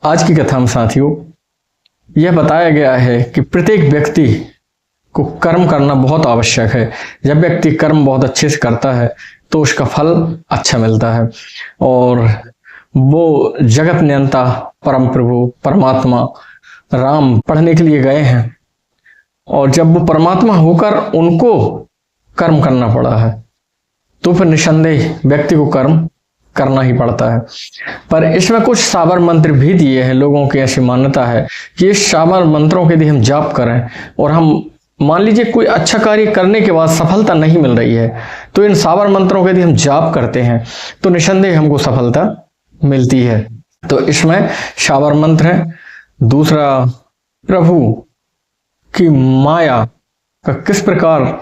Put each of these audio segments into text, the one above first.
आज की कथा में साथियों यह बताया गया है कि प्रत्येक व्यक्ति को कर्म करना बहुत आवश्यक है। जब व्यक्ति कर्म बहुत अच्छे से करता है तो उसका फल अच्छा मिलता है और वो जगत नियंता परम प्रभु परमात्मा राम पढ़ने के लिए गए हैं और जब वो परमात्मा होकर उनको कर्म करना पड़ा है तो फिर निसंदेह व्यक्ति को कर्म करना ही पड़ता है। पर इसमें कुछ साबर मंत्र भी दिए हैं। लोगों की ऐसी मान्यता है कि इस साबर मंत्रों के यदि हम जाप करें और हम मान लीजिए कोई अच्छा कार्य करने के बाद सफलता नहीं मिल रही है तो इन साबर मंत्रों के यदि हम जाप करते हैं तो निसंदेह हमको सफलता मिलती है। तो इसमें साबर मंत्र है। दूसरा, प्रभु की माया का किस प्रकार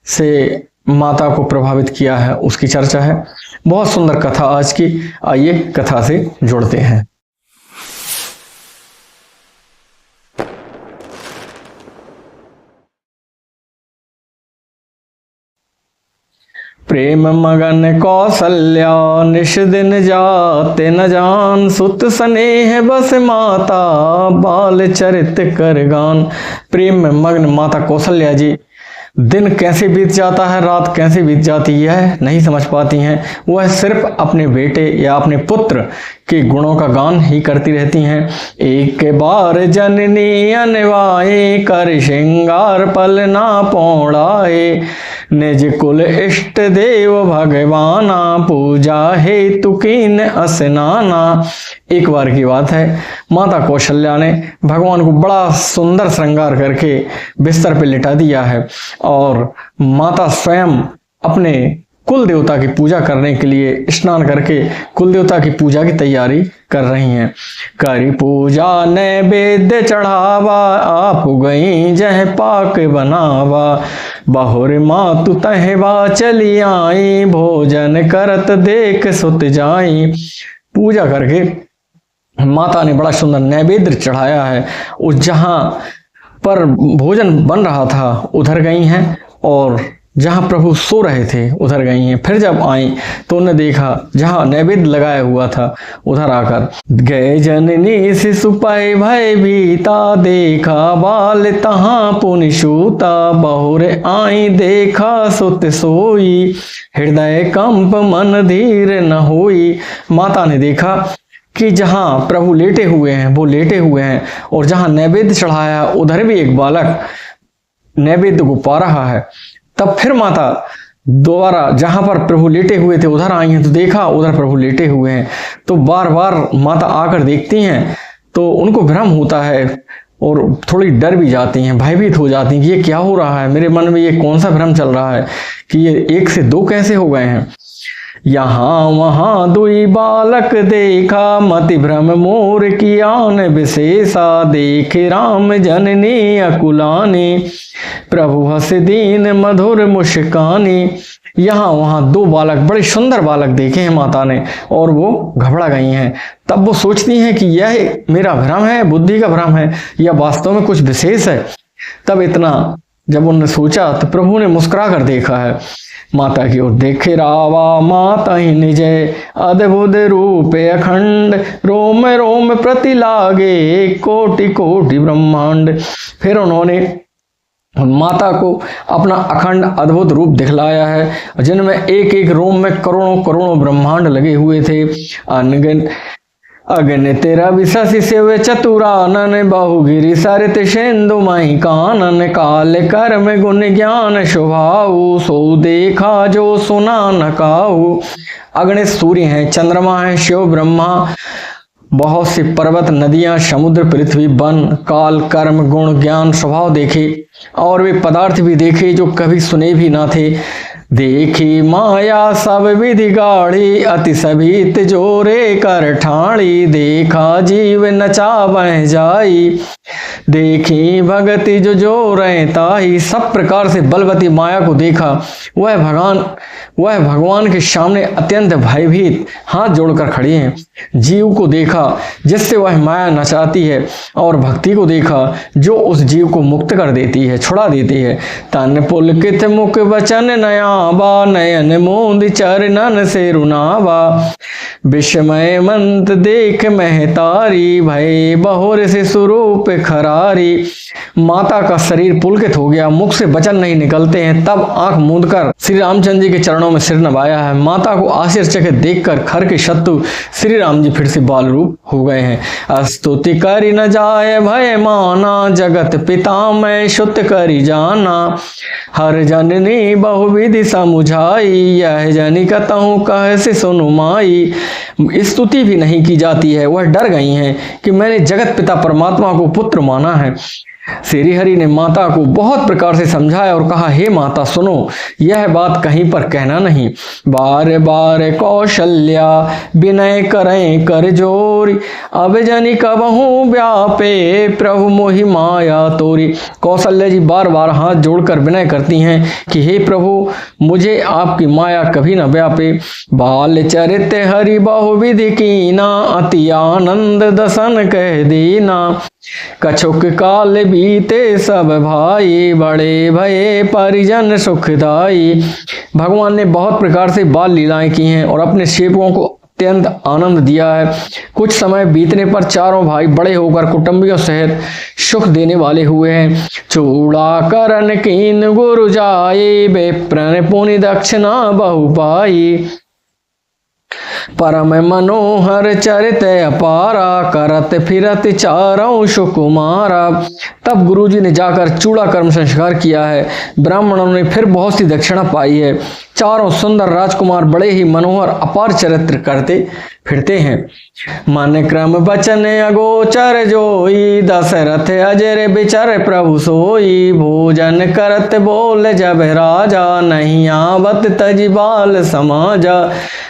से माता को प्रभावित किया है उसकी चर्चा है। बहुत सुंदर कथा आज की, आइए कथा से जुड़ते हैं। प्रेम मगन कौशल्या निश दिन जाते न जान, सुत स्नेह बस माता बाल चरित कर गान। प्रेम में मग्न माता कौशल्या जी दिन कैसे बीत जाता है, रात कैसे बीत जाती है नहीं समझ पाती हैं। वह सिर्फ अपने बेटे या अपने पुत्र के गुणों का गान ही करती रहती हैं। एक बार जननी अनवाए कर श्रृंगार पल ना पौड़ाए, निज कुल इष्ट देव भगवाना पूजा हेतु कीन स्नाना। एक बार की बात है, माता कौशल्या ने भगवान को बड़ा सुंदर श्रृंगार करके बिस्तर पे लिटा दिया है और माता स्वयं अपने कुल देवता की पूजा करने के लिए स्नान करके कुल देवता की पूजा की तैयारी कर रही हैं। करी पूजा नैवेद्य चढ़ावा, आप गई जह पाक बनावा, बहुर मातु तहवा चली आई, भोजन करत देख सुत जाई। पूजा करके माता ने बड़ा सुंदर नैवेद्य चढ़ाया है। उस जहां पर भोजन बन रहा था उधर गई हैं और जहां प्रभु सो रहे थे उधर गई हैं। फिर जब आई तो उन्हें देखा जहां नैवेद्य लगाया हुआ था उधर आकर गए जननी शिशु पाए भय भीता, देखा बाल तहां पुनि सूता, बहुर आई देखा सुत सोई, हृदय कंप मन धीर न होई। माता ने देखा कि जहां प्रभु लेटे हुए हैं वो लेटे हुए हैं और जहां नैवेद्य चढ़ाया उधर भी एक बालक नैवेद्य को पा रहा है। तब फिर माता दोबारा जहां पर प्रभु लेटे हुए थे उधर आई हैं तो देखा उधर प्रभु लेटे हुए हैं। तो बार बार माता आकर देखती हैं तो उनको भ्रम होता है और थोड़ी डर भी जाती हैं, भयभीत हो जाती हैं कि ये क्या हो रहा है, मेरे मन में ये कौन सा भ्रम चल रहा है कि ये एक से दो कैसे हो गए हैं। यहाँ वहाँ दुई बालक देखा, मति भ्रम मोर की आन विशेषा, देखे राम जननी अकुलानी, प्रभु हस दीन मधुर मुस्कानी। यहाँ वहाँ दो बालक, बड़े सुंदर बालक देखे हैं माता ने और वो घबरा गई हैं। तब वो सोचती हैं कि यह मेरा भ्रम है, बुद्धि का भ्रम है या वास्तव में कुछ विशेष है। तब इतना जब उन्होंने सोचा तो प्रभु ने मुस्कुरा कर देखा है माता की ओर। देखे रावा माता ही निज, अद्भुत रूप अखंड, रोम रोम प्रति लागे, कोटि कोटि ब्रह्मांड। फिर उन्होंने माता को अपना अखंड अद्भुत रूप दिखलाया है जिनमें एक एक रोम में करोड़ों करोड़ों ब्रह्मांड लगे हुए थे। अगणित रवि शशि शिव चतुरानन, बहुगिरि सरित सिंधु मही कानन, काल कर्म गुण ज्ञान स्वभाव, सो देखा जो सुना न काहू। अगणित सूर्य हैं, चंद्रमा है, शिव ब्रह्मा, बहुत से पर्वत नदियां समुद्र पृथ्वी वन, काल कर्म गुण ज्ञान स्वभाव देखे और वे पदार्थ भी देखे जो कभी सुने भी ना थे। देखी माया सब विधि गाड़ी, अति सभी तिजोरे कर ठाणी, देखा जीव नचा बह जाई, देखी भगति जो जोरे ताही। सब प्रकार से बलवती माया को देखा। वह भगवान के सामने अत्यंत भयभीत हाथ जोड़कर खड़ी हैं। जीव को देखा जिससे वह माया नचाती है और भक्ति को देखा जो उस जीव को मुक्त कर देती है, छुड़ा देती है। तन पुलकित मुख वचन नया नावा, नयन मूंद चरणन से रुनावा। विस्मय मंत देख महतारी, भय बहुर से स्वरूप खरारी। माता का शरीर पुलकित हो गया, मुख से वचन नहीं निकलते हैं। तब आंख मूंदकर श्री रामचंद्र जी के चरणों में सिर नवाया है। माता को आश्चर्यचकित देखकर खर के शत्रु श्री राम जी फिर से बाल रूप हो गए हैं। स्तुति करि न जाय भय माना, जगत पिता मैं सुत करि जाना। हर जननी बहुविधि समुझाई, यह जनि कतहु कह से सुनु माई। स्तुति भी नहीं की जाती है, वह डर गई हैं कि मैंने जगत पिता परमात्मा को पुत्र माना है। श्री हरि ने माता को बहुत प्रकार से समझाया और कहा, हे माता सुनो, यह बात कहीं पर कहना नहीं। बार बार कौशल्या विनय करें कर जोरी, अब जनि कबहू व्यापे प्रभु मोहि माया तोरी। कौशल्या जी बार बार हाथ जोड़कर विनय करती हैं कि हे प्रभु, मुझे आपकी माया कभी न व्यापे। बाल चरित हरि बहुविधि कीना, अति आनंद दसन कह दीना। कछुक काल बीते सब भाई, बड़े भये परिजन सुखदाई। भगवान ने बहुत प्रकार से बाल लीलाएं की हैं और अपने सेवकों को अत्यंत आनंद दिया है। कुछ समय बीतने पर चारों भाई बड़े होकर कुटुंबियों सहित सुख देने वाले हुए हैं। चूड़ा करन कीन गुरु जाए, बेप्रन पुनि दक्षिणा बहु पाई। परम मनोहर चरित अपारा, करत फिरत चारों सुकुमारा। तब गुरुजी ने जाकर चूड़ा कर्म संस्कार किया है। ब्राह्मणों ने फिर बहुत सी दक्षिणा पाई है। चारों सुंदर राजकुमार बड़े ही मनोहर अपार चरित्र करते फिरते हैं। मन क्रम बचन अगोचर जोई, दशरथ अजर बिचर प्रभु सोई। भोजन करत बोल जब राजा, नहीं आवत तज बाल समाजा।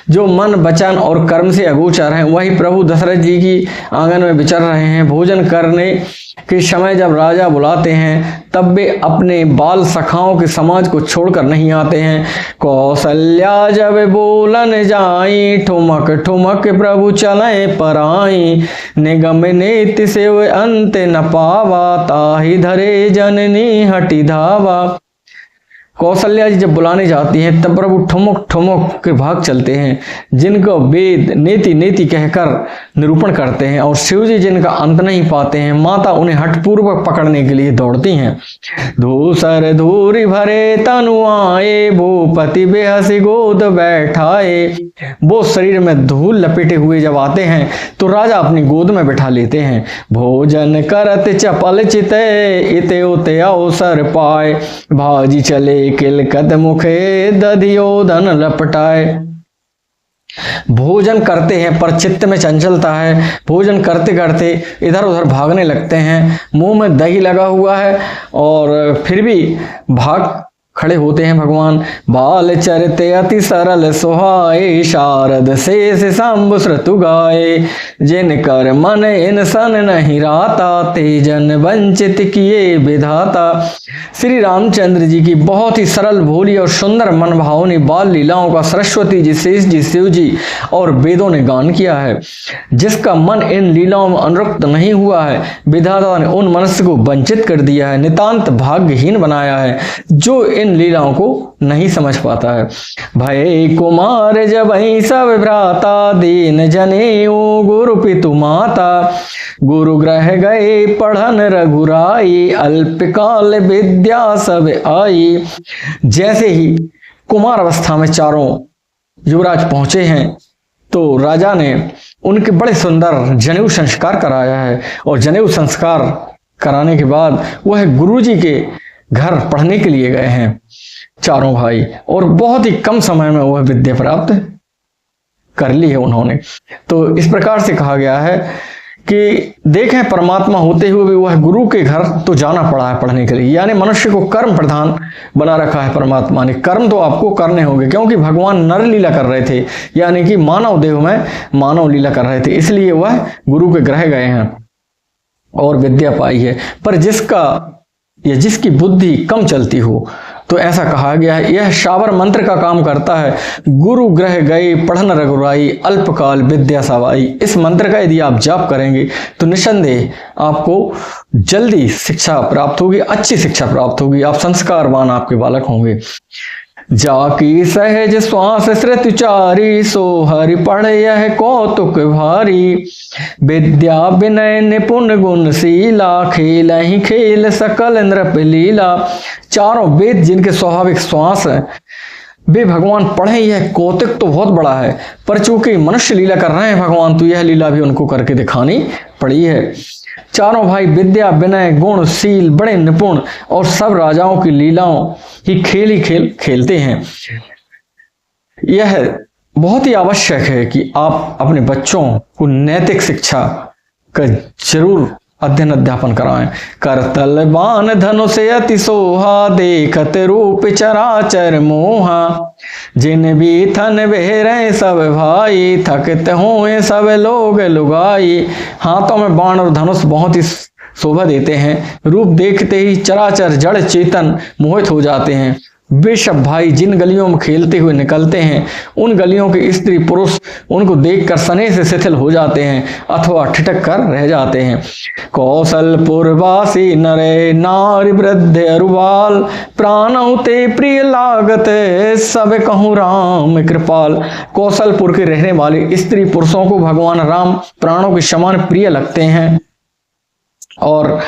जो मन वचन और कर्म से अगोचर हैं, वही प्रभु दशरथ जी की आंगन में विचर रहे हैं। भोजन करने के समय जब राजा बुलाते हैं, तब वे अपने बाल सखाओं के समाज को छोड़कर नहीं आते हैं। कौशल्या जब बोलन जाई, ठुमक ठुमक प्रभु चले पराई। निगम नीति से अंत न पावा, ताहि धरे जननी हटि धावा। कौशल्या जी जब बुलाने जाती हैं, तब प्रभु ठुमक ठुमक के भाग चलते हैं, जिनको वेद नेति नेति कहकर निरूपण करते हैं। और शिव जी जिनका अंत नहीं पाते हैं, माता उन्हें हठपूर्वक पकड़ने के लिए दौड़ती हैं। धूसर धूरी भरे तनु आए, भूपति बेहसी गोद बैठाए। वो शरीर में धूल लपेटे हुए जब आते हैं, तो राजा अपनी गोद में बैठा लेते हैं। भोजन करत चपल चिते, इते उते अवसर पाए। भाजी चले किलकत मुखे, दधियोधन लपटाए। भोजन करते हैं पर चित्त में चंचलता है। भोजन करते करते इधर उधर भागने लगते हैं। मुंह में दही लगा हुआ है और फिर भी भाग खड़े होते हैं भगवान। बाल चरित अति सरल सुहाए, शारद शेष शंभु श्रुतु गाए। जिन कर मन इंसान नहीं राता, तेजन वंचित किए विधाता। श्री रामचंद्र जी की बहुत ही सरल भोली और सुंदर मन भावनी बाल लीलाओं का सरस्वती जी, शेष जी, शिव जी और वेदों ने गान किया है। जिसका मन इन लीलाओं में अनुरक्त नहीं हुआ है, विधाता ने उन मनुष्य को वंचित कर दिया है, नितांत भाग्यहीन बनाया है, जो इन लीलाओं को नहीं समझ पाता है। भय कुमार जब सब भ्राता, दीन जनेऊ गुरु पितु माता। गुरु ग्रह गए पढ़न रघुराई, अल्पकाल विद्या सब आई। जैसे ही कुमार अवस्था में चारों युवराज पहुंचे हैं, तो राजा ने उनके बड़े सुंदर जनेऊ संस्कार कराया है। और जनेऊ संस्कार कराने के बाद वह गुरुजी के घर पढ़ने के लिए गए हैं चारों भाई, और बहुत ही कम समय में वह विद्या प्राप्त कर ली है उन्होंने। तो इस प्रकार से कहा गया है कि देखें, परमात्मा होते हुए भी वह गुरु के घर तो जाना पड़ा है पढ़ने के लिए। यानी मनुष्य को कर्म प्रधान बना रखा है परमात्मा ने। कर्म तो आपको करने होंगे, क्योंकि भगवान नर लीला कर रहे थे, यानी कि मानव देह में मानव लीला कर रहे थे, इसलिए वह गुरु के ग्रह गए हैं और विद्या पाई है। पर जिसका या जिसकी बुद्धि कम चलती हो, तो ऐसा कहा गया है, यह शावर मंत्र का काम करता है। गुरु ग्रह गए पढ़न रघुराई, अल्पकाल विद्या सवाई। इस मंत्र का यदि आप जाप करेंगे तो निस्संदेह आपको जल्दी शिक्षा प्राप्त होगी, अच्छी शिक्षा प्राप्त होगी, आप संस्कारवान आपके बालक होंगे। जाकी सहज श्वास श्रुति चारी, सो हरि पढ़ यह कौतुक भारी। विद्या विनय निपुण गुणशीला, खेल ही खेल सकल नृप लीला। चारों वेद जिनके स्वाभाविक श्वास है, वे भगवान पढ़े, यह कौतुक तो बहुत बड़ा है, पर चूंकि मनुष्य लीला कर रहे हैं भगवान, तो यह लीला भी उनको करके दिखानी पड़ी है। चारों भाई विद्या विनय गुणशील, बड़े निपुण, और सब राजाओं की लीलाओं ही खेल खेलते हैं। यह बहुत ही आवश्यक है कि आप अपने बच्चों को नैतिक शिक्षा का जरूर अध्ययन अध्यापन कराएं। करतल बाण धनुष अति सोहा, देखत रूप चराचर मोहा। जिन भी थन बेहरे सब भाई, थकत होए सब लोग लुगाई। हाथों में बाण और धनुष बहुत ही शोभा देते हैं, रूप देखते ही चराचर जड़ चेतन मोहित हो जाते हैं। वे सब भाई जिन गलियों में खेलते हुए निकलते हैं, उन गलियों के स्त्री पुरुष उनको देखकर स्नेह से शिथिल हो जाते हैं अथवा ठिठक कर रह जाते हैं। कौशलपुरवासी नरे नारी वृद्ध अरुबाल, प्राणों ते प्रिय लागत सब कहूँ राम कृपाल। कौशलपुर के रहने वाले स्त्री पुरुषों को भगवान राम प्राणों के समान प्रिय लगते हैं। और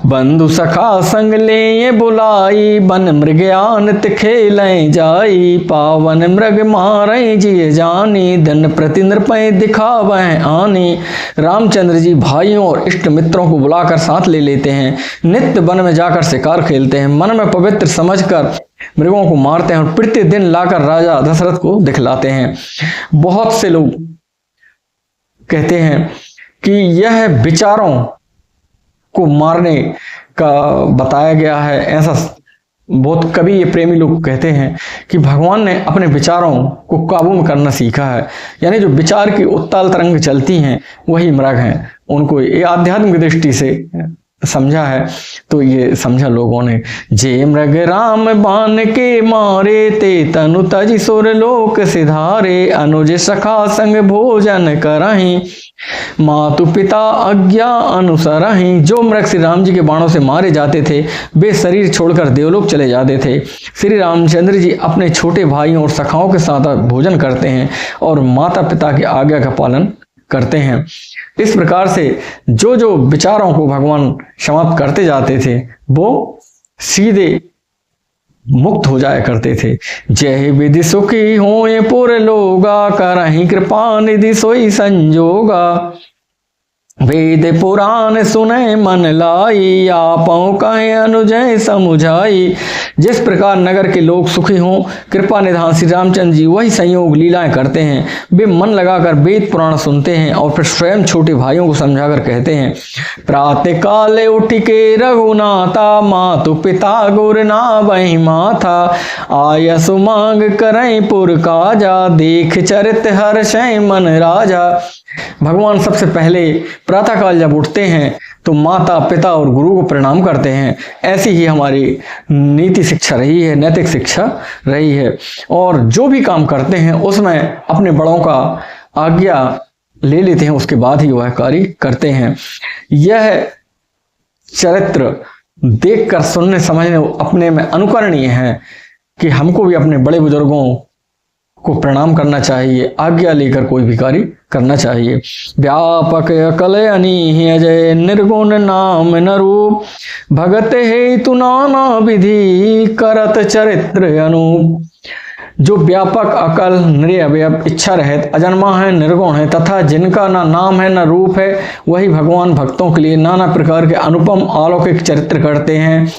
बंधु सखा संग ले बुलाई, बन मृगयान खेलें जाई। पावन मृग मारे जिए जानी, दन प्रति नृपय दिखावें आनी। रामचंद्र जी भाइयों और इष्ट मित्रों को बुलाकर साथ ले लेते हैं, नित्य वन में जाकर शिकार खेलते हैं, मन में पवित्र समझकर मृगों को मारते हैं और प्रतिदिन लाकर राजा दशरथ को दिखलाते हैं। बहुत से लोग कहते हैं कि यह विचारों को मारने का बताया गया है। ऐसा बहुत कवि ये प्रेमी लोग कहते हैं कि भगवान ने अपने विचारों को काबू में करना सीखा है, यानी जो विचार की उत्ताल तरंग चलती हैं वही मृग हैं। उनको ये आध्यात्मिक दृष्टि से समझा है, तो ये समझा लोगों ने। जे मृग राम बान के मारे, ते तनु तज सुर लोक सिधारे। अनुज सखा संग भोजन करहीं, मातु पिता आज्ञा अनुसरहीं। जो मृग श्री राम जी के बाणों से मारे जाते थे, वे शरीर छोड़कर देवलोक चले जाते थे। श्री रामचंद्र जी अपने छोटे भाइयों और सखाओं के साथ भोजन करते हैं और माता पिता की आज्ञा का पालन करते हैं। इस प्रकार से जो जो विचारों को भगवान समाप्त करते जाते थे, वो सीधे मुक्त हो जाया करते थे। जय विधि सुखी होए पुर लोगा, करहीं कृपा निधि सोई संजोगा। वेद पुराण सुने मन लाई, आपों कहे अनुजय समुझाई। जिस प्रकार नगर के लोग सुखी हों, कृपा निधान श्री रामचंद्र जी वही संयोग लीलाएं करते हैं। वे मन लगाकर वेद पुराण सुनते हैं और फिर स्वयं छोटे भाइयों को समझाकर कहते हैं। प्रातः काले उठ के रघुनाथा, मातु पिता गुर ना वही माथा। आयसु मांग करई पुर काजा, देख चरित हर्षय मन राजा। भगवान सबसे पहले प्रातःकाल जब उठते हैं तो माता पिता और गुरु को प्रणाम करते हैं। ऐसी ही हमारी नीति शिक्षा रही है, नैतिक शिक्षा रही है। और जो भी काम करते हैं उसमें अपने बड़ों का आज्ञा ले लेते हैं, उसके बाद ही वह कार्य करते हैं। यह चरित्र देखकर सुनने समझने अपने में अनुकरणीय है कि हमको भी अपने बड़े बुजुर्गों को प्रणाम करना चाहिए, आज्ञा लेकर कोई भी कार्य करना चाहिए। व्यापक अकल अनीह अजय, निर्गुण नाम न रूप। भगत हेतु नाना विधि, करत चरित्र अनूप। जो व्यापक अकल निरअवयव इच्छा रहित अजन्मा है, निर्गुण है तथा जिनका ना नाम है न रूप है, वही भगवान भक्तों के लिए नाना प्रकार के अनुपम अलौकिक चरित्र करते हैं।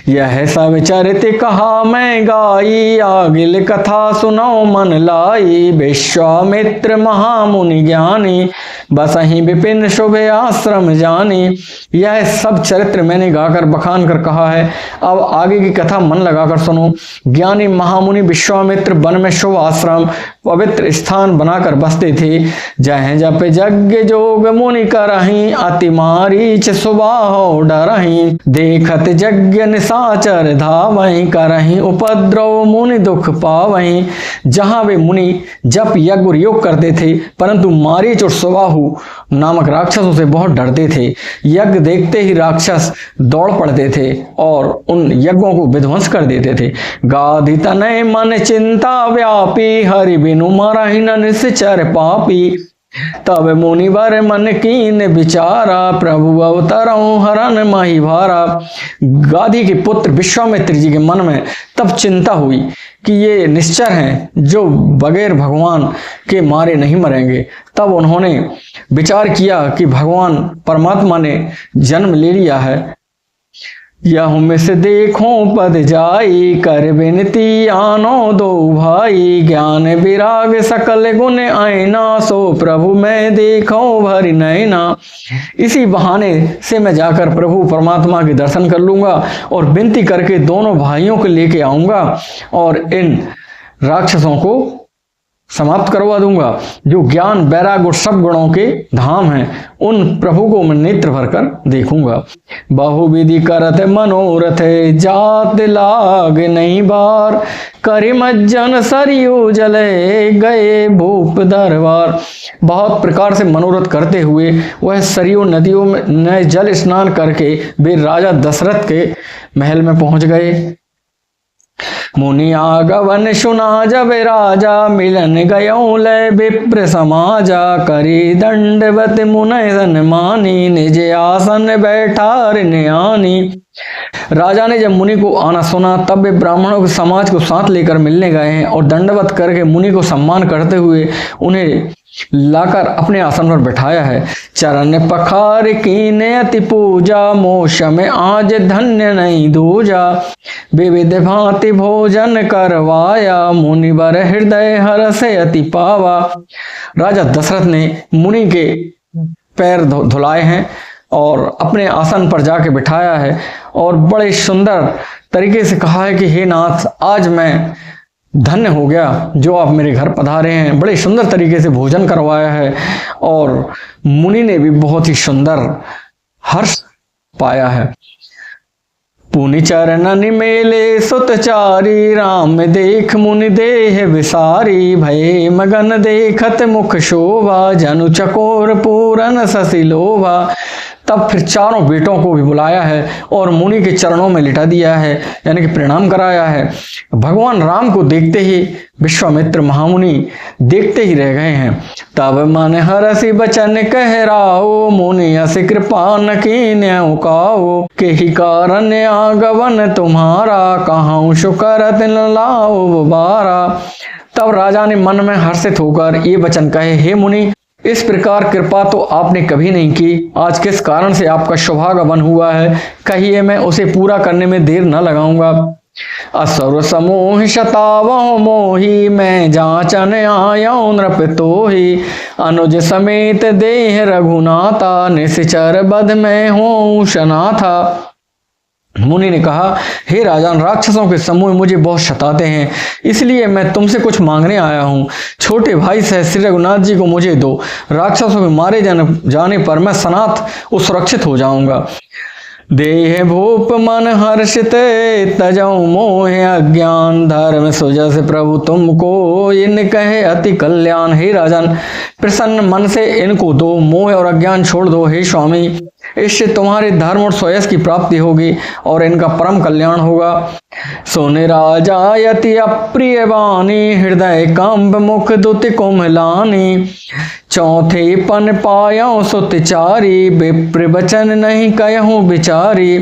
यह सब चरित्र कहा मैं गाई, आगिल कथा सुनाओ मन लाई। विश्वामित्र महामुनि ज्ञानी, बसहि विपिन शुभ आश्रम जानी। यह सब चरित्र मैंने गाकर बखान कर कहा है, अब आगे की कथा मन लगाकर सुनो। ज्ञानी महामुनि विश्वामित्र विश्वामित्र वन में शुभ आश्रम पवित्र स्थान बनाकर बसते थे। जह जप यज्ञ जोग मुनि करहीं, अति मारीच सुबाहो डरहीं। देखत यज्ञ निशाचर धावहीं, करहीं उपद्रव मुनि दुख पावहीं। जहां वे मुनि जप यज्ञ और योग करते थे, परंतु मारीच और सुबाहु नामक राक्षसों से बहुत डरते थे। यज्ञ देखते ही राक्षस दौड़ पड़ते थे और उन यज्ञों को विध्वंस कर देते थे। गाधि तनय मन चिंता व्यापी, हरि बिनु मरहि न निश्चर पापी। तब मुनिवर मन कीन विचारा, प्रभु अवतरऊं हरन माही भारा। गाधी के पुत्र विश्वामित्र जी के मन में तब चिंता हुई कि ये निश्चर हैं जो बगैर भगवान के मारे नहीं मरेंगे। तब उन्होंने विचार किया कि भगवान परमात्मा ने जन्म ले लिया है। यह में से देखो पद जाई, कर विनती आनो दो भाई। ज्ञान विराग सकल गुण आईना, सो प्रभु मैं देखो भरि नैना। इसी बहाने से मैं जाकर प्रभु परमात्मा के दर्शन कर लूंगा और विनती करके दोनों भाइयों को लेके आऊंगा और इन राक्षसों को समाप्त करवा दूंगा। जो ज्ञान वैराग और सब गुणों के धाम हैं, उन प्रभु को मैं नेत्र भरकर देखूंगा। बहुविधि करत मनोरथ, जात लाग नहीं बार। करिमज्जन सरयू जले, गए भूप दरबार। बहुत प्रकार से मनोरथ करते हुए वह सरयू नदियों में जल स्नान करके वे राजा दशरथ के महल में पहुंच गए। मुनि आगवन सुना जब राजा, मिलन गयो लय विप्र समाजा। करी दंडवत मुनय सन्मानी, निज आसन बैठार न्यानी। राजा ने जब मुनि को आना सुना, तब वे ब्राह्मणों के समाज को साथ लेकर मिलने गए हैं और दंडवत करके मुनि को सम्मान करते हुए उन्हें लाकर अपने आसन पर बैठाया है। चरण पखार कीने अति पूजा, मोश में आज धन्य नहीं दूजा। विविध भांति भोजन करवाया, मुनिवर हृदय हर्ष अति पावा। राजा दशरथ ने मुनि के पैर धुलाए हैं और अपने आसन पर जाके बिठाया है और बड़े सुंदर तरीके से कहा है कि हे नाथ, आज मैं धन्य हो गया जो आप मेरे घर पधारे हैं। बड़े सुंदर तरीके से भोजन करवाया है और मुनि ने भी बहुत ही सुंदर हर्ष पाया है। पुनि चरणन मेले सुतचारी, राम देख मुनि देह विसारी। भय मगन देखत मुख शोभा, जनु चकोर पूरन शशि लोभा। तब फिर चारों बेटों को भी बुलाया है और मुनि के चरणों में लिटा दिया है, यानी कि प्रणाम कराया है। भगवान राम को देखते ही विश्वामित्र महामुनि देखते ही रह गए हैं। तब मन हरसि बचन कह राओ, मुनि अस कृपा न कीन्यौ काओ। के ही कारण आगवन तुम्हारा, कहाऊं शुकरत न लाओ बारा। तब राजा ने मन में हर्षित होकर ये वचन कहे, हे मुनि, इस प्रकार कृपा तो आपने कभी नहीं की। आज किस कारण से आपका सौभाग्यवन हुआ है, कहिए, मैं उसे पूरा करने में देर न लगाऊंगा। असुर समूह शतावह मोही, मैं जांचन आयो नृप तोहि। अनुज समेत देह रघुनाथा, निश्चर बध में हूँ शनाथा। मुनि ने कहा, हे राजन, राक्षसों के समूह मुझे बहुत सताते हैं, इसलिए मैं तुमसे कुछ मांगने आया हूँ। छोटे भाई सह श्री रघुनाथ जी को मुझे दो। राक्षसों के मारे जाने पर मैं सनाथ और सुरक्षित हो जाऊंगा। देह भूप मन हर्षित, तजऊ मोह अज्ञान। धर्म सुजस प्रभु तुमको, इन कहे अति कल्याण। हे राजन, प्रसन्न मन से इनको दो, मोह और अज्ञान छोड़ दो। हे स्वामी, इससे तुम्हारे धर्म और स्वयं की प्राप्ति होगी और इनका परम कल्याण होगा। सुन राजा यति अप्रिय वाणी, हृदय कंब मुख दुति कोमलानी। चौथे पन पायो सुतचारी, विप्र वचन नहीं कहूँ विचारी।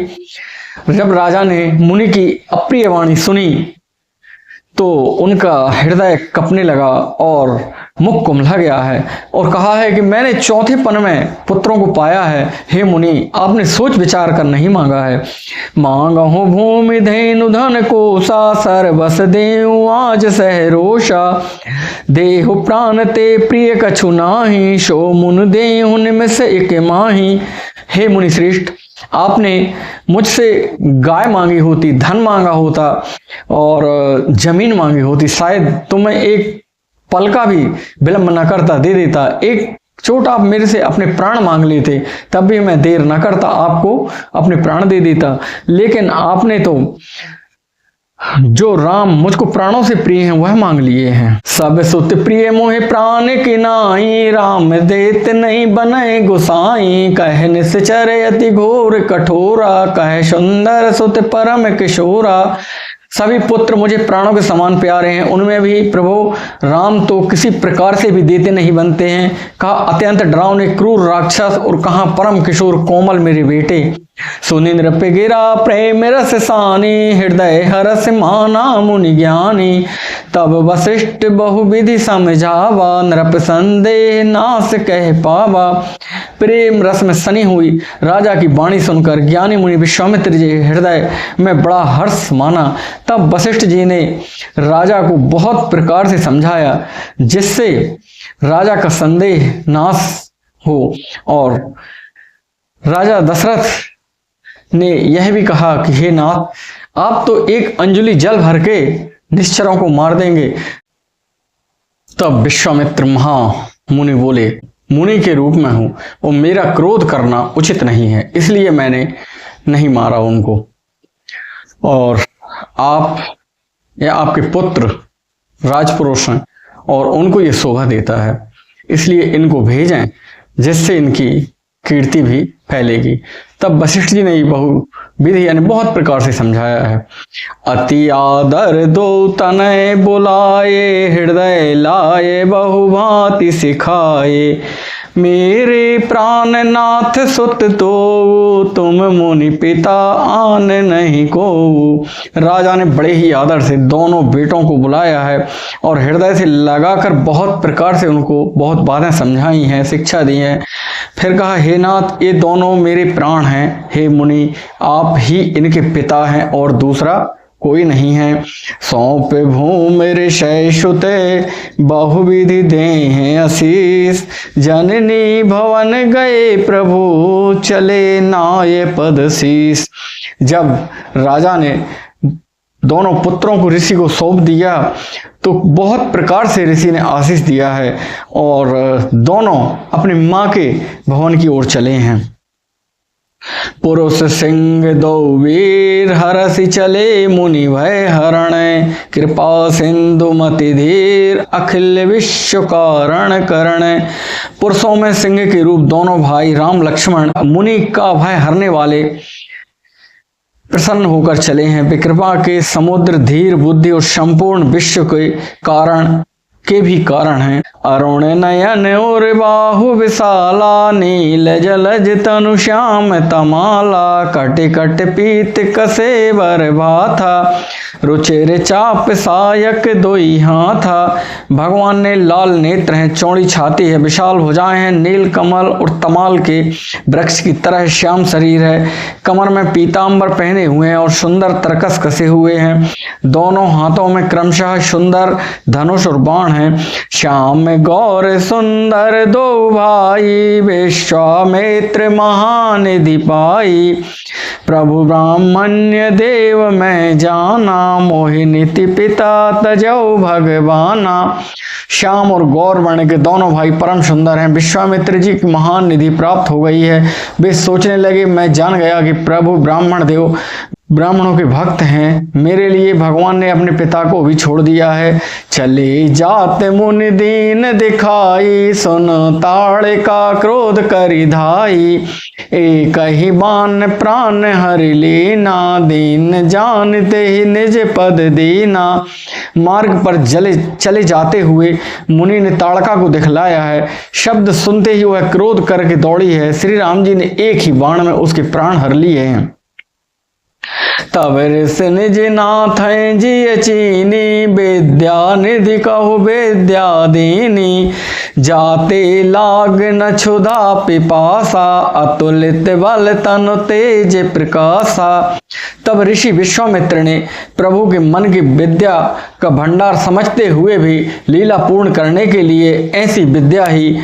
जब राजा ने मुनि की अप्रिय वाणी सुनी तो उनका हृदय कपने लगा और मुख कुम्हला गया है और कहा है कि मैंने चौथे पन में पुत्रों को पाया है। हे मुनि, आपने सोच विचार कर नहीं मांगा है। मांगहु भूमि धेनु धन कोसा, सर्वस देऊ आज सहरोषा। देहु प्राण ते प्रिय कछु नाही, सो मुन देहु निमिष एक माही। हे मुनि श्रेष्ठ, आपने मुझसे गाय मांगी होती, धन मांगा होता और जमीन मांगी होती, शायद तो मैं एक पल का भी विलंब न करता, दे देता। एक छोटा आप मेरे से अपने प्राण मांग लेते, तब भी मैं देर न करता, आपको अपने प्राण दे देता। लेकिन आपने तो जो राम मुझको प्राणों से प्रिय हैं वह मांग लिए हैं। सब सुत प्रिय मोहे प्राण की नाई, राम देत नहीं बने गुसाई। कह निश्चर अति घोर कठोरा, कह सुंदर सुत परम किशोरा। सभी पुत्र मुझे प्राणों के समान प्यारे हैं, उनमें भी प्रभु राम तो किसी प्रकार से भी देते नहीं बनते हैं। कहा अत्यंत डरावने क्रूर राक्षस, और कहा परम किशोर कोमल मेरे बेटे। सुनिंद्र पे गिरा प्रेम रस सानी, हृदय हरस माना मुनि ज्ञानी। तब वशिष्ठ बहुविधि समझावा, नृप संदेह नाश कह पावा। प्रेम रस में सनी हुई राजा की वाणी सुनकर ज्ञानी मुनि विश्वामित्र जी हृदय में बड़ा हर्ष माना। तब वशिष्ठ जी ने राजा को बहुत प्रकार से समझाया, जिससे राजा का संदेह नाश हो। और राजा दशरथ ने यह भी कहा कि हे नाथ, आप तो एक अंजलि जल भर के निश्चरों को मार देंगे। तब विश्वामित्र महा मुनि बोले, मुनि के रूप में हूं और मेरा क्रोध करना उचित नहीं है, इसलिए मैंने नहीं मारा उनको। और आप या आपके पुत्र राजपुरुष हैं और उनको ये शोभा देता है, इसलिए इनको भेजें, जिससे इनकी कीर्ति भी फैलेगी। तब वशिष्ठ जी ने बहुविधि यानी बहुत प्रकार से समझाया है। अति आदर दो तनय बुलाए, हृदय लाए बहुभांति सिखाए। मेरे प्राणनाथ सुत तो, तुम मुनि पिता आन नहीं को। राजा ने बड़े ही आदर से दोनों बेटों को बुलाया है और हृदय से लगाकर बहुत प्रकार से उनको बहुत बातें समझाई हैं, शिक्षा दी है। फिर कहा, हे नाथ, ये दोनों मेरे प्राण हैं, हे मुनि आप ही इनके पिता हैं और दूसरा कोई नहीं है। सौंप भूम ऋषय सुते, बहुविधि दे हैं आशीष। जननी भवन गए प्रभु, चले नाय पद शीस। जब राजा ने दोनों पुत्रों को ऋषि को सौंप दिया तो बहुत प्रकार से ऋषि ने आशीष दिया है और दोनों अपनी माँ के भवन की ओर चले हैं। पुरुष सिंह दो वीर, हरसि चले मुनि भय हरण। कृपा सिंधु मति धीर, अखिल विश्व कारण करण। पुरुषों में सिंह के रूप दोनों भाई राम लक्ष्मण मुनि का भय हरने वाले प्रसन्न होकर चले हैं। वे कृपा के समुद्र, धीर बुद्धि और संपूर्ण विश्व के कारण के भी कारण हैं। अरुण नयन और बाहु विशाला, नील जलज तनु श्याम तमाला। कट कट पीत कसे बर भाथा, रुचिर चाप सायक दोई हाथा। भगवान ने लाल नेत्र हैं, चौड़ी छाती है, विशाल भुजाएं हैं, नील कमल और तमाल के वृक्ष की तरह श्याम शरीर है। कमर में पीतांबर पहने हुए हैं और सुंदर तरकस कसे हुए हैं। दोनों हाथों में क्रमशः सुंदर धनुष और बाण है। श्याम गौर सुंदर दो भाई, विश्वामित्र महानिधि पाई। प्रभु ब्राह्मण्य देव मैं जाना, मोहिनीति पिता तजौ भगवाना। श्याम और गौर वर्ण के दोनों भाई परम सुंदर हैं। विश्वामित्र जी की महान निधि प्राप्त हो गई है। वे सोचने लगे, मैं जान गया कि प्रभु ब्राह्मण देव ब्राह्मणों के भक्त हैं, मेरे लिए भगवान ने अपने पिता को भी छोड़ दिया है। चले जात मुनि दीन दिखाई, सुन ताड़ का क्रोध करि धाई। एक ही बान प्राण हरि लीना, दीन जानते ही निज पद दीना। मार्ग पर चले जाते हुए मुनि ने ताड़का को दिखलाया है। शब्द सुनते ही वह क्रोध करके दौड़ी है। श्री राम जी ने एक ही बाण में उसके प्राण हर लिए हैं। तब ऋषि निज नाथ जी चीनी, विद्या निधि कहु विद्या दीनी। जाते लाग न क्षुधा पिपासा, अतुलित बल तनु तेज प्रकाशा। तब ऋषि विश्वामित्र ने प्रभु के मन की विद्या का भंडार समझते हुए भी लीला पूर्ण करने के लिए ऐसी विद्या ही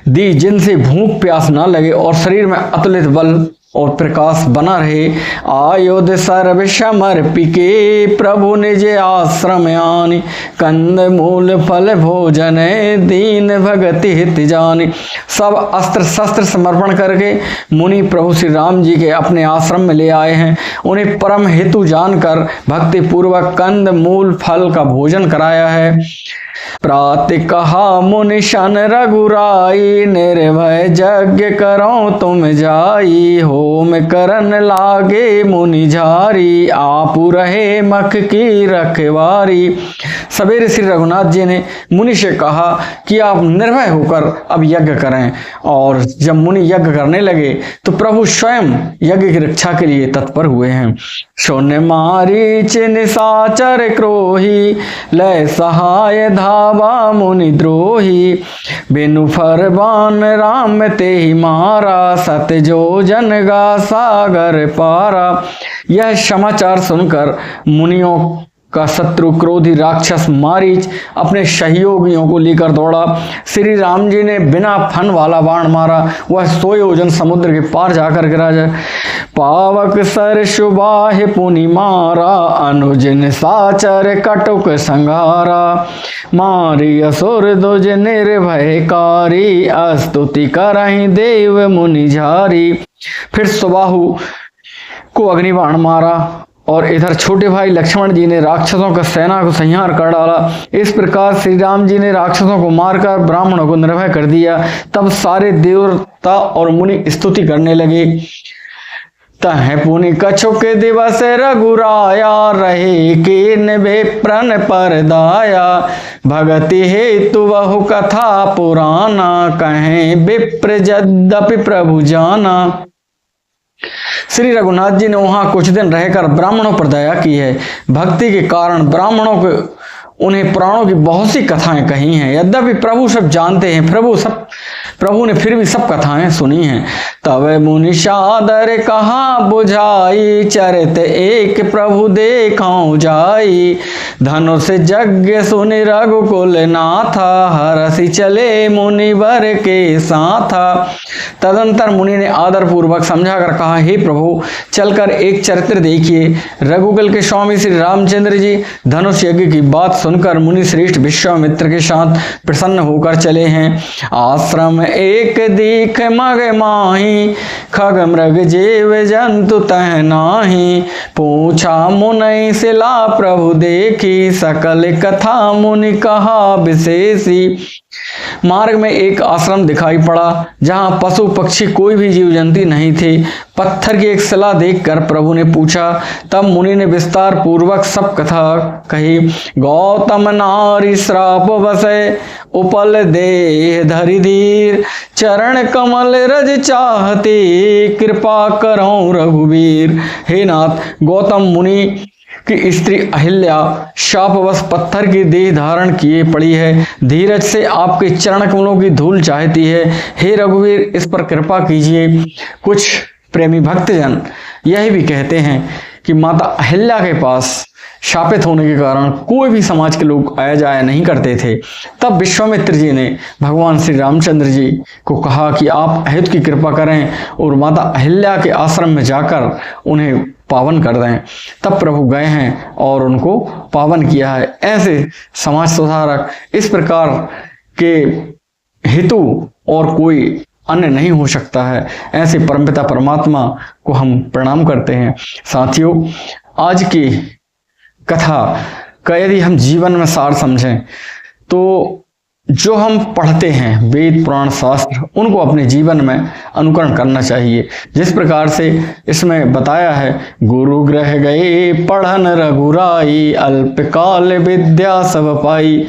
दी जिनसे भूख प्यास न लगे और शरीर में अतुलित बल और प्रकाश बना रहे। आयुध सर्व समर्पिके प्रभु निज आश्रम आनि, कंद मूल फल भोजन दीन भगति हित जानि। सब अस्त्र शस्त्र समर्पण करके मुनि प्रभु श्री राम जी के अपने आश्रम में ले आए हैं। उन्हें परम हेतु जानकर भक्ति पूर्वक कंद मूल फल का भोजन कराया है। प्रातः कहा मुनि शन रघुराई, निर्भय यज्ञ करो तुम जाई, होम करन लागे मुनि झारी, आपु रहे मख की रखवारी। सवेरे श्री रघुनाथ जी ने मुनि से कहा कि आप निर्भय होकर अब यज्ञ करें। और जब मुनि यज्ञ करने लगे तो प्रभु स्वयं यज्ञ की रक्षा के लिए तत्पर हुए हैं। शून्य मारीच निशाचर क्रोही, लय सहाय धावा मुनि द्रोही, बिनु फरमान राम ते ही मारा, सत जो जन गा सागर पारा। यह समाचार सुनकर मुनियों का शत्रु क्रोधी राक्षस मारीच अपने सहयोगियों को लेकर दौड़ा। श्री राम जी ने बिना फन वाला बाण मारा, वह 100 योजन समुद्र के पार जाकर गिरा जाए। पावक सर सुबाह पुनि मारा, अनुज निशाचर कटुक संघारा, मारी असुर दुज निर्भयकारी, स्तुति करहि देव मुनि झारी। फिर सुबाहु को अग्निबाण मारा और इधर छोटे भाई लक्ष्मण जी ने राक्षसों का सेना को संहार कर डाला। इस प्रकार श्री राम जी ने राक्षसों को मारकर ब्राह्मणों को निर्भय कर दिया। तब सारे देवता और मुनि स्तुति करने लगे। तह पुनि कछुक दिवस रघुराया, रहे कीन विप्रन पर दाया, भगति हेतु बहु कथा पुराना, कहें विप्र यद्यपि प्रभु जाना। श्री रघुनाथ जी ने वहां कुछ दिन रहकर ब्राह्मणों पर दया की है। भक्ति के कारण ब्राह्मणों को उन्हें पुराणों की बहुत सी कथाएं कही हैं। यद्यपि प्रभु सब जानते हैं, प्रभु ने फिर भी सब कथाएं सुनी हैं। तब मुनि सादर कहा बुझाई, चरित एक प्रभु देखौ जाई, धनुष यज्ञ सुनि रघुकुल नाथा, हरसि चले मुनिवर के साथा। तदंतर मुनि ने आदर पूर्वक समझा कर कहा, हे प्रभु चलकर एक चरित्र देखिए। रघुकुल के स्वामी श्री रामचंद्र जी धनुष यज्ञ की बात सुनकर मुनि श्रेष्ठ विश्वामित्र के साथ प्रसन्न होकर चले हैं। आश्रम एक दीख मग माही, खग मृग जीव जंतु तह नाही, पूछा मुनि सिला प्रभु देखी, सकल कथा मुनि कहा विशेषी। मार्ग में एक आश्रम दिखाई पड़ा जहां पशु पक्षी कोई भी जीव जंतु नहीं थे। पत्थर की एक शिला देखकर प्रभु ने पूछा। तब मुनि ने विस्तार पूर्वक सब कथा कही। गौतम नारी श्राप बसे, उपल देह धरि धीर, चरण कमल रज चाहते, कृपा करो रघुवीर। हे नाथ, गौतम मुनि कि स्त्री अहिल्या शापवश पत्थर की देह धारण किए पड़ी है, धीरज से आपके चरण कमलों की धूल चाहती है। हे रघुवीर, इस पर कृपा कीजिए। कुछ प्रेमी भक्तजन यही भी कहते हैं कि माता अहिल्या के पास शापित होने के कारण कोई भी समाज के लोग आया जाया नहीं करते थे। तब विश्वामित्र जी ने भगवान श्री रामचंद्र जी को कहा कि आप अहित की कृपा करें और माता अहिल्या के आश्रम में जाकर उन्हें पावन कर दें। तब प्रभु गए हैं और उनको पावन किया है। ऐसे समाज सुधारक इस प्रकार के हेतु और कोई अन्य नहीं हो सकता है। ऐसे परमपिता परमात्मा को हम प्रणाम करते हैं। साथियों, आज की कथा का यदि हम जीवन में सार समझें तो जो हम पढ़ते हैं वेद पुराण शास्त्र, उनको अपने जीवन में अनुकरण करना चाहिए। जिस प्रकार से इसमें बताया है, गुरु ग्रह गए पढ़न रघुराई, अल्पकाल विद्या सब पाई।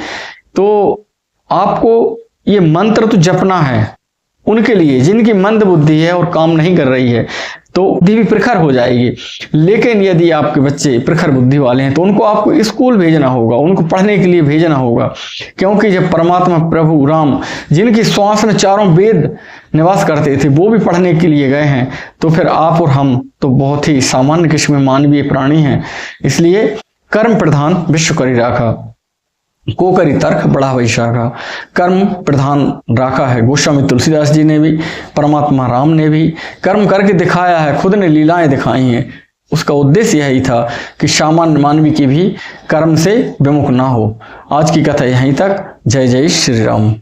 तो आपको ये मंत्र तो जपना है उनके लिए जिनकी मंद बुद्धि है और काम नहीं कर रही है, तो बुद्धि भी प्रखर हो जाएगी। लेकिन यदि आपके बच्चे प्रखर बुद्धि वाले हैं तो उनको आपको स्कूल भेजना होगा, उनको पढ़ने के लिए भेजना होगा। क्योंकि जब परमात्मा प्रभु राम जिनकी श्वास में चारों वेद निवास करते थे वो भी पढ़ने के लिए गए हैं, तो फिर आप और हम तो बहुत ही सामान्य किस्म में मानवीय प्राणी हैं। इसलिए कर्म प्रधान विश्व करी राखा। को करी तर्क बड़ा वैशाखा। कर्म प्रधान राखा है गोस्वामी तुलसीदास जी ने भी, परमात्मा राम ने भी कर्म करके दिखाया है, खुद ने लीलाएं दिखाई हैं। उसका उद्देश्य यही था कि सामान्य मानवी की भी कर्म से विमुख ना हो। आज की कथा यहीं तक। जय जय श्री राम।